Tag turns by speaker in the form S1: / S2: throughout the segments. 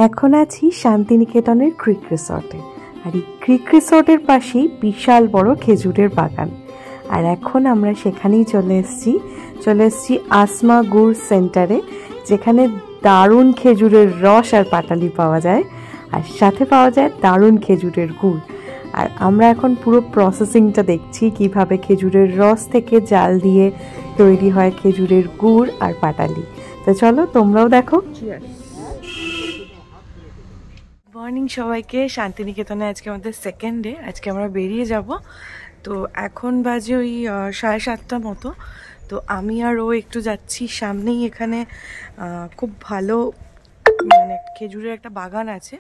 S1: এখন আছি শান্তিনিকেতনের ক্রিক রিসর্টে। আর এই ক্রিক রিসর্টের পাশেই বিশাল বড় খেজুরের বাগান। আর এখন আমরা সেখানেই চলে এসেছি আসমা গুড় সেন্টারে, যেখানে দারুণ খেজুরের রস আর পাটালি পাওয়া যায়, আর সাথে পাওয়া যায় দারুণ খেজুরের গুড়। আর আমরা এখন পুরো প্রসেসিংটা দেখছি, কিভাবে খেজুরের রস থেকে জাল দিয়ে তৈরি হয় খেজুরের গুড় আর পাটালি। তো চলো তোমরাও দেখো। মর্নিং সবাইকে। শান্তিনিকেতনে আজকে আমাদের সেকেন্ড ডে। আজকে আমরা বেরিয়ে যাব। তো এখন বাজে ওই 7:30 মতো। তো আমি আর ও একটু যাচ্ছি সামনেই, এখানে খুব ভালো মানে খেজুরের একটা বাগান আছে।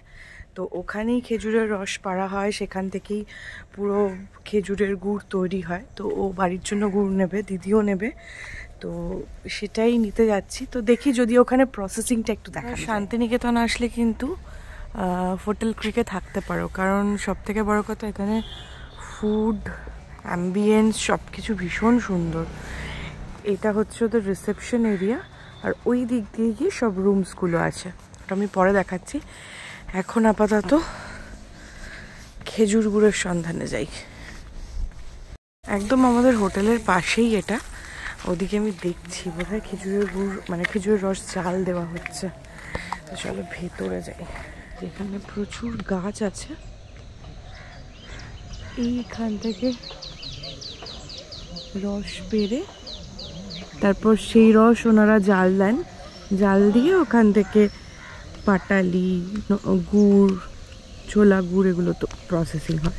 S1: তো ওখানেই খেজুরের রস পাড়া হয়, সেখান থেকেই পুরো খেজুরের গুড় তৈরি হয়। তো ও বাড়ির জন্য গুড় নেবে, দিদিও নেবে, তো সেটাই নিতে যাচ্ছি। তো দেখি যদি ওখানে প্রসেসিংটা একটু দেখা। শান্তিনিকেতন আসলে কিন্তু হোটেল ক্রিকে থাকতে পারো, কারণ সব থেকে বড় কথা এখানে ফুড অ্যাম্বিয়েন্স সব কিছু ভীষণ সুন্দর। এটা হচ্ছে ওদের রিসেপশন এরিয়া, আর ওই দিক দিয়ে গিয়ে সব রুমসগুলো আছে, ওটা আমি পরে দেখাচ্ছি। এখন আপাতত খেজুর গুড়ের সন্ধানে যাই। একদম আমাদের হোটেলের পাশেই এটা। ওদিকে আমি দেখছি বোধহয় খেজুরের গুড় মানে খেজুরের রস জাল দেওয়া হচ্ছে। তো চলো ভেতরে যাই, এখানে প্রচুর গাছ আছে। এইখান থেকে রস বেড়ে তারপর সেই রস ওনারা জাল দেন, জাল দিয়ে ওখান থেকে পাটালি, গুড়, ছোলা গুড় এগুলো তো প্রসেসিং হয়।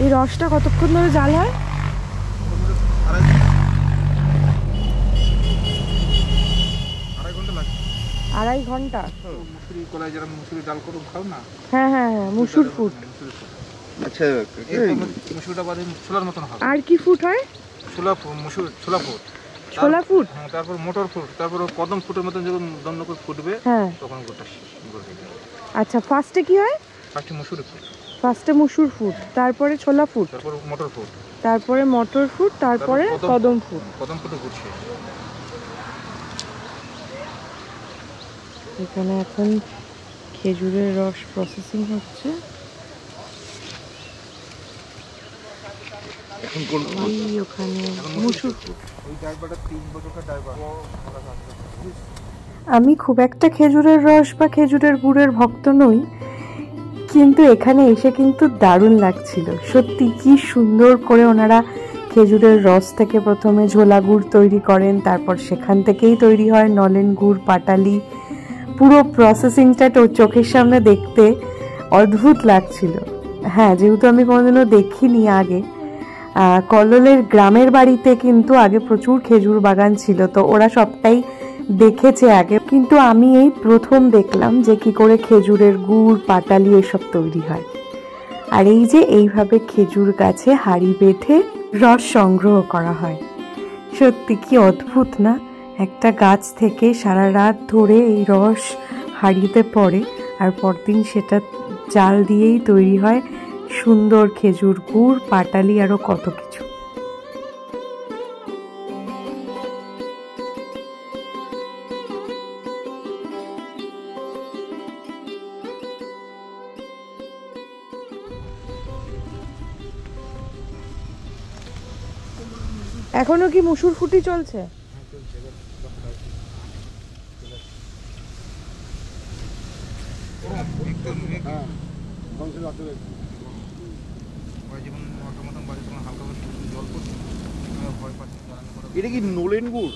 S1: এই রসটা কতক্ষণ ধরে জাল হয়? 2.5 ঘন্টা। হ্যাঁ হ্যাঁ হ্যাঁ, মুসুর ফুট।
S2: আচ্ছা,
S1: আর কি ফুট হয়?
S2: ছোলা ফুট, তারপর মোটর ফুট, তারপর কদম ফুটের মতন যখন দন্ড করে ফুটবে তখন গোটা।
S1: আচ্ছা, ফার্স্টে কি হয়? ফার্স্টে মুসুর ফুট, তারপরে ছোলা ফুট,
S2: তারপর মোটর ফুট,
S1: তারপরে মটর ফুট, তারপরে কদম ফুট।
S2: ঘুরছে।
S1: এখানে এখন খেজুরের রস প্রসেসিং হচ্ছে। আমি খুব একটা খেজুরের রস বা খেজুরের গুড়ের ভক্ত নই, কিন্তু এখানে এসে কিন্তু দারুণ লাগছিল সত্যি। কি সুন্দর করে ওনারা খেজুরের রস থেকে প্রথমে ঝোলা গুড় তৈরি করেন, তারপর সেখান থেকেই তৈরি হয় নলেন গুড়, পাটালি। পুরো প্রসেসিংটা চোখের সামনে দেখতে অদ্ভুত লাগছিল। হ্যাঁ, যেহেতু আমি কোনোদিনও দেখিনি আগে। কল্লোলের গ্রামের বাড়িতে কিন্তু আগে প্রচুর খেজুর বাগান ছিল, তো ওরা সবটাই দেখেছে আগে, কিন্তু আমি এই প্রথম দেখলাম যে কি করে খেজুরের গুড়, পাটালি এসব তৈরি হয়। আর এই যে এইভাবে খেজুর গাছে হাঁড়ি বেঁধে রস সংগ্রহ করা হয়, সত্যি কি অদ্ভুত না? একটা গাছ থেকে সারা রাত ধরে এই রস হাঁড়িতে পড়ে, আর পরদিন সেটা জাল দিয়েই তৈরি হয় সুন্দর খেজুর গুড়, পাটালি, আরো কত কিছু। এখনো কি মুসুর ফুটি চলছে?
S2: এটা কি নলেন গুড়?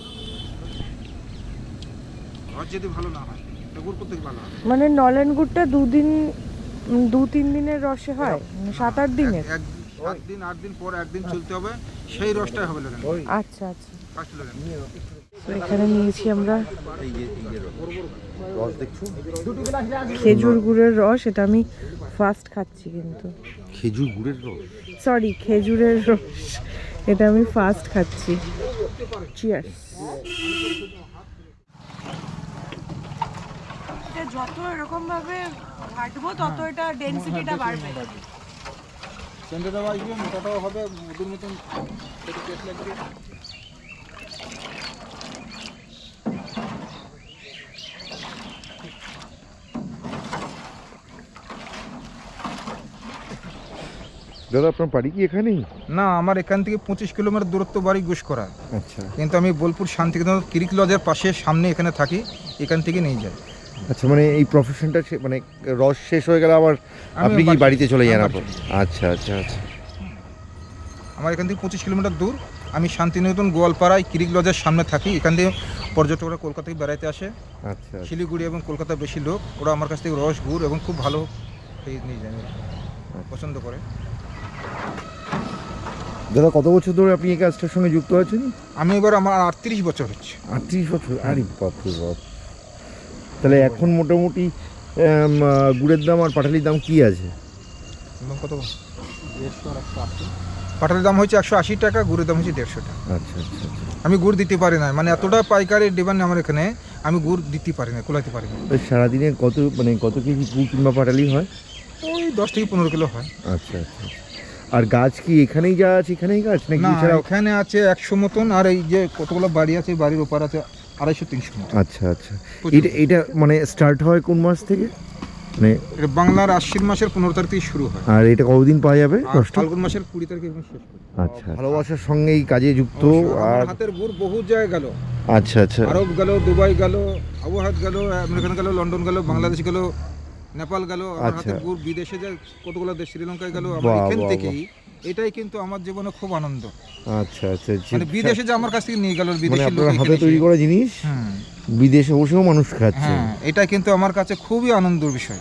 S2: যদি ভালো না হয় গুড় করতে ভালো হয়।
S1: মানে নলেন গুড়টা 2-3 দিনের রসে হয়, 7-8 দিনের?
S2: 8 দিন পর একদিন চলতে হবে, সেই রসটাই হবে।
S1: আচ্ছা আচ্ছা। এখানে নিয়েছি আমরা খেজুর গুড়ের রস, এটা আমি ফার্স্ট খাচ্ছি। কিন্তু খেজুরের রস এটা আমি ফার্স্ট খাচ্ছি। চিয়ার্স। যত এরকম ভাবে কাটবো তত এটা ডেনসিটিটা বাড়বে।
S2: সেন্টারটাও আসবে, মোটাটাও হবে, মধুর মতন খেতে টেস্ট লাগবে।
S3: দাদা আপনার বাড়ি কি এখানেই?
S2: না, আমার এখান থেকে 25 কিলোমিটার দূরত্ব বাড়ি গুসকরা।
S3: আচ্ছা,
S2: কিন্তু আমি বোলপুর শান্তিনিকেতন ক্রিক লজের পাশে সামনে এখানে থাকি, এখান থেকে নিয়ে যাই।
S3: আচ্ছা, মানে এই প্রফেশনটা মানে রস শেষ হয়ে গেলে আবার আপনি কি বাড়িতে চলে যান? আচ্ছা আচ্ছা আচ্ছা।
S2: আমার এখান থেকে 25 কিলোমিটার দূর। আমি শান্তিনিকেতন গোয়ালপাড়ায় ক্রিক লজের সামনে থাকি। এখান থেকে পর্যটকরা কলকাতা থেকে বেড়াতে আসে।
S3: আচ্ছা,
S2: শিলিগুড়ি এবং কলকাতা বেশি লোক, ওরা আমার কাছ থেকে রস গুড় এবং খুব ভালো নিয়ে যায়, পছন্দ করে।
S3: দাদা কত বছর ধরে আপনি এই কাজটার সঙ্গে যুক্ত আছেন?
S2: আমি এবার আমার 38 বছর হচ্ছে।
S3: 38 বছর? আরে বাপরে বাপ। তাহলে এখন মোটামুটি গুড়ের দাম আর পাটালির দাম কি আছে?
S2: কত? পাটালির দাম হচ্ছে 180 টাকা, গুড়ের দাম হচ্ছে 150 টাকা।
S3: আচ্ছা আচ্ছা।
S2: আমি গুড় দিতে পারি না, মানে এতটা পাইকারি ডিমান্ড আমার এখানে, আমি গুড় দিতে পারি না, কোলাতে পারি না।
S3: সারাদিনে কত কেজি গুড় কিংবা পাটালি হয়?
S2: ওই 10 থেকে 15 কিলো হয়।
S3: আচ্ছা আচ্ছা। আর গাছ কি এখানেই যা আছে এখানেই গাছ নাকি?
S2: না, এখানে আছে 100 মতন, আর এই যে কতগুলো বাড়ি আছে, বাড়ির ওপার আছে 250-300 মতন।
S3: আচ্ছা আচ্ছা। এটা মানে স্টার্ট হয় কোন মাস থেকে? মানে
S2: এটা বাংলার আশ্বিন মাসের 15 তারিখ থেকে শুরু হয়।
S3: আর এটা কতদিন পাওয়া যাবে?
S2: ফাল্গুন মাসের 20 তারিখে শেষ হয়।
S3: আচ্ছা, ভালোবাসার সঙ্গে এই কাজে যুক্ত। আর
S2: হাতের গুড় বহু জায়গায় গেল।
S3: আচ্ছা আচ্ছা।
S2: আরব গেল, দুবাই গেল, আবুহাত গেল, আমেরিকান গেল, লন্ডন গেল, বাংলাদেশ গেল, নেপাল গেল। আমার হাতের গুড় বিদেশে যায়, কতগুলো দেশ, শ্রীলঙ্কায় গেল। আমার এখান থেকেই, এটাই কিন্তু আমার জীবনে খুব আনন্দ।
S3: আচ্ছা আচ্ছা।
S2: মানে বিদেশে যে আমার কাছ থেকে নিয়ে গেল বিদেশি লোক,
S3: হাতে তৈরি করা জিনিস বিদেশে বসেও মানুষ খাচ্ছে,
S2: এটা কিন্তু আমার কাছে খুবই আনন্দের বিষয়।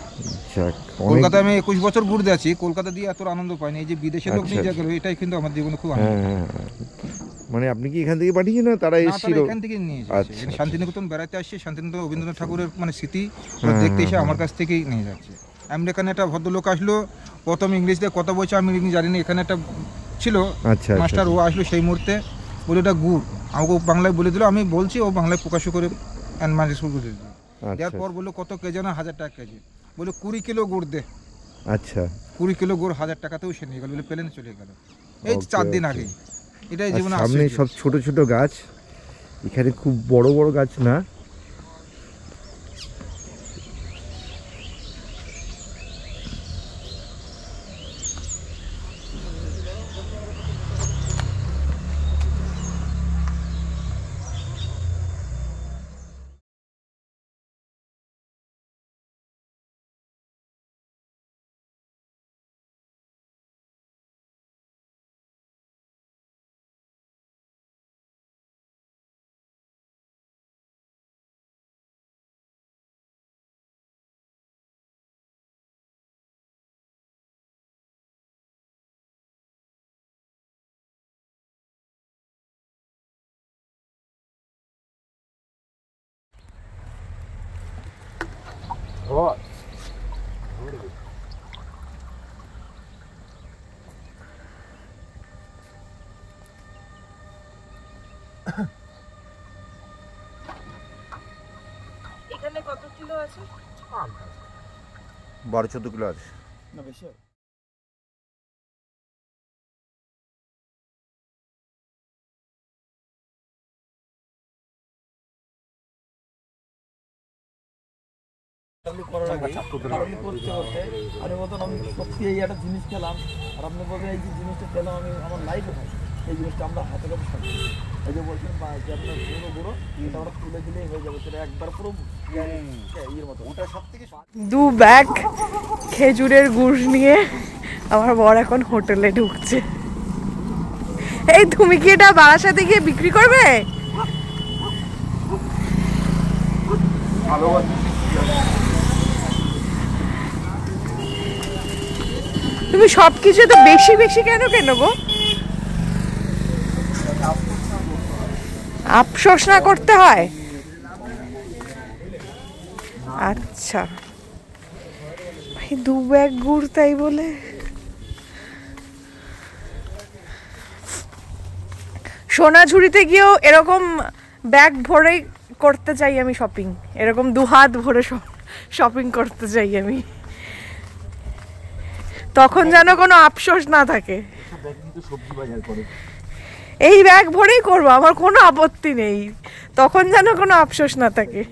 S2: কলকাতায় আমি 21 বছর গুড় দিয়েছি, কলকাতা দিয়ে এত আনন্দ পাইনি। এই যে বিদেশের লোক নিয়ে গেল, এটাই কিন্তু আমার জীবনে খুব আনন্দ।
S3: মানে আপনি কি এখান থেকে পাঠিয়েছেন না তারা এসেছিল?
S2: এখান থেকে নিয়ে যাচ্ছে। শান্তিনিকেতন বেড়াতে আসছে, শান্তিনিকেতন রবীন্দ্রনাথ ঠাকুরের মানে স্মৃতি দেখতে এসে আমার কাছ থেকেই নিয়ে যাচ্ছে। আমেরিকান একটা ভদ্রলোক আসলো, প্রথম ইংলিশ দিয়ে কথা বলছে, আমি ইংলিশ জানি না। এখানে একটা ছিল মাস্টার, ও আসলো সেই মুহূর্তে, বলে এটা গুড়, আমাকে বাংলায় বলে দিল। আমি বলছি, ও বাংলায় প্রকাশ করে করে দিল। দেওয়ার পর বললো কত কেজি না? 1000 টাকা কেজি। বলে 20 কিলো গুড় দে।
S3: আচ্ছা,
S2: 20 কিলো গুড় 1000 টাকাতেও সে নিয়ে গেল, বলে প্লেনে চলে গেল। এই 4 দিন আগে। এটাই জীবনে
S3: সামনে সব ছোট ছোট গাছ, এখানে খুব বড় বড় গাছ না।
S1: এখানে কত কিলো আছে?
S3: 12-14 কিলো আছে
S2: না, বেশি।
S4: আমি সত্যি এই একটা জিনিস খেলাম, আর আপনি বলবেন এই যে জিনিসটা খেলাম আমি আমার লাইফে খাই, এই জিনিসটা আমরা হাতে কাছে খাই। এই যে বলছেন যে আপনার গুঁড়ো গুঁড়ো এটা আমরা তুলে দিলেই হয়ে যাবে, সেটা একবার পুরো ইয়ের মতো। ওটা সব থেকে
S1: 2 ব্যাগ খেজুরের গুড় নিয়ে আমার বর এখন হোটেলে ঢুকছে। এই তুমি কি এটা বারাসাতে গিয়ে বিক্রি করবে? তুমি সবকিছু তো বেশি বেশি কেন গো? আফসোস না করতে হয়? আচ্ছা, 2 ব্যাগ গুড় তাই বলে। সোনাঝুরিতে গিয়েও এরকম ব্যাগ ভরে করতে চাই আমি শপিং, এরকম 2 হাত ভরে শপিং করতে চাই আমি। তখন যেন কোনো আফসোস না থাকে।
S4: কিন্তু সবজি বাজার করে
S1: এই ব্যাগ ভরেই করবো, আমার কোনো আপত্তি নেই, তখন যেন কোনো আফসোস না থাকে।